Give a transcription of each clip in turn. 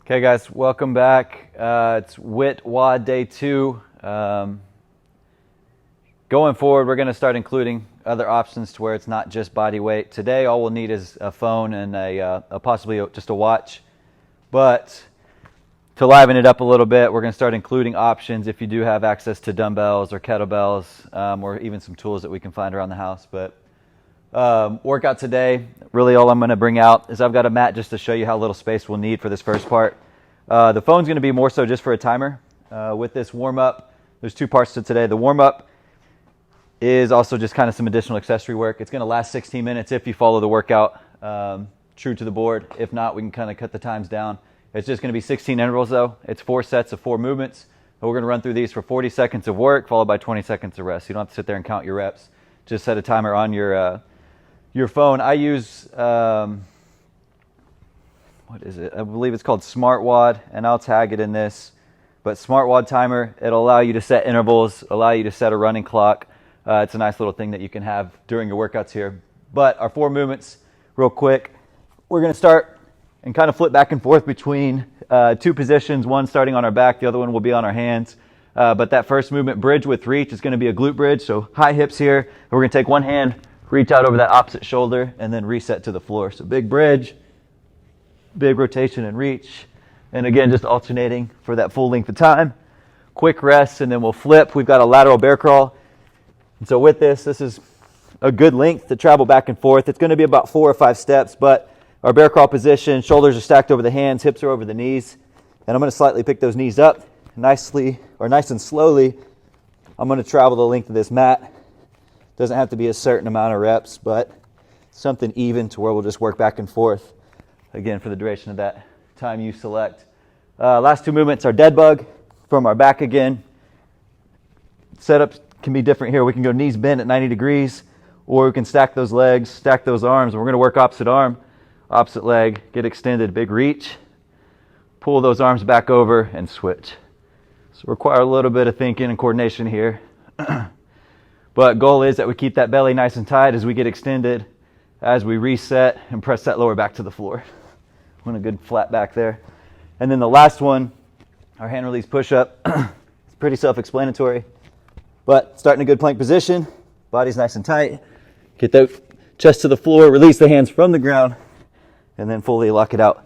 Okay guys, welcome back. It's WIT WOD Day 2. Going forward, we're going to start including other options to where it's not just body weight. Today, all we'll need is a phone and possibly just a watch. But to liven it up a little bit, we're going to start including options if you do have access to dumbbells or kettlebells or even some tools that we can find around the house. But workout today, really all I'm going to bring out is I've got a mat just to show you how little space we'll need for this first part. The phone's going to be more so just for a timer. With this warm-up, there's two parts to today. The warm-up is also just kind of some additional accessory work. It's going to last 16 minutes if you follow the workout true to the board. If not, we can kind of cut the times down. It's just going to be 16 intervals though. It's 4 sets of 4 movements. We're going to run through these for 40 seconds of work followed by 20 seconds of rest. You don't have to sit there and count your reps. Just set a timer on your phone. I use what is it? I believe it's called Smart WOD, and I'll tag it in this. But Smart WOD timer, it'll allow you to set intervals, allow you to set a running clock. It's a nice little thing that you can have during your workouts here. But our 4 movements, real quick, we're going to start and kind of flip back and forth between 2 positions, one starting on our back, the other one will be on our hands. But that first movement, bridge with reach, is going to be a glute bridge, so high hips here. We're going to take one hand, reach out over that opposite shoulder, and then reset to the floor. So big bridge, big rotation and reach. And again, just alternating for that full length of time. Quick rest, and then we'll flip. We've got a lateral bear crawl. And so with this is a good length to travel back and forth. It's going to be about 4 or 5 steps, but our bear crawl position, shoulders are stacked over the hands, hips are over the knees. And I'm going to slightly pick those knees up nice and slowly. I'm going to travel the length of this mat. Doesn't have to be a certain amount of reps, but something even to where we'll just work back and forth, again, for the duration of that time you select. Last 2 movements are dead bug from our back again. Setup can be different here. We can go knees bent at 90 degrees, or we can stack those legs, stack those arms. And we're going to work opposite arm, opposite leg, get extended, big reach. Pull those arms back over and switch. So require a little bit of thinking and coordination here. But goal is that we keep that belly nice and tight as we get extended, as we reset and press that lower back to the floor. Want a good flat back there. And then the last one, our hand release push-up. It's pretty self-explanatory, but starting a good plank position, body's nice and tight. Get the chest to the floor, release the hands from the ground, and then fully lock it out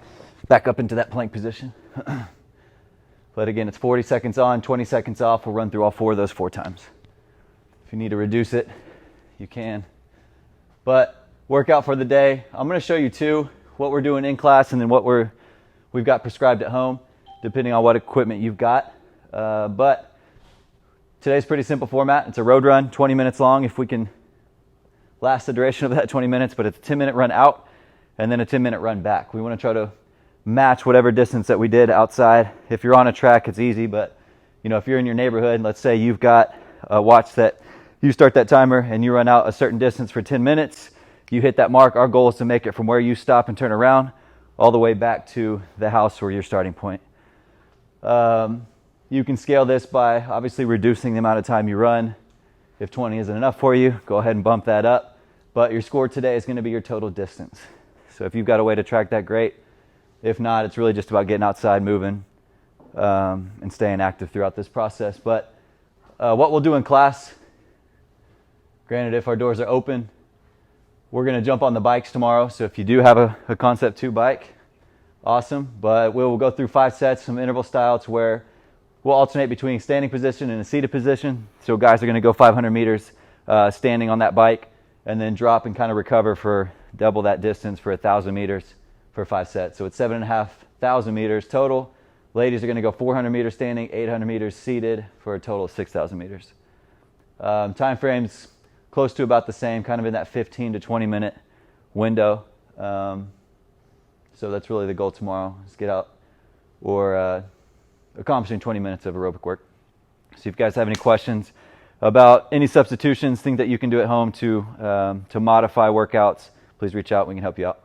back up into that plank position. But again, it's 40 seconds on, 20 seconds off. We'll run through all 4 of those 4 times. If you need to reduce it, you can. But workout for the day, I'm going to show you 2, what we're doing in class and then what we've got prescribed at home, depending on what equipment you've got. But today's pretty simple format. It's a road run, 20 minutes long if we can last the duration of that 20 minutes, but it's a 10-minute run out and then a 10-minute run back. We want to try to match whatever distance that we did outside. If you're on a track, it's easy, but if you're in your neighborhood, let's say you've got a watch that you start that timer and you run out a certain distance for 10 minutes, you hit that mark. Our goal is to make it from where you stop and turn around all the way back to the house or your starting point. You can scale this by obviously reducing the amount of time you run. If 20 isn't enough for you, go ahead and bump that up. But your score today is going to be your total distance. So if you've got a way to track that, great. If not, it's really just about getting outside, moving, and staying active throughout this process. But what we'll do in class, granted, if our doors are open, we're going to jump on the bikes tomorrow. So if you do have a Concept 2 bike, awesome. But we'll go through 5 sets, some interval style, to where we'll alternate between standing position and a seated position. So guys are going to go 500 meters standing on that bike and then drop and kind of recover for double that distance for 1,000 meters for 5 sets. So it's 7,500 meters total. Ladies are going to go 400 meters standing, 800 meters seated for a total of 6,000 meters. Time frames close to about the same, kind of in that 15 to 20 minute window. So that's really the goal tomorrow, is get out or accomplishing 20 minutes of aerobic work. So if you guys have any questions about any substitutions, things that you can do at home to modify workouts, please reach out. We can help you out.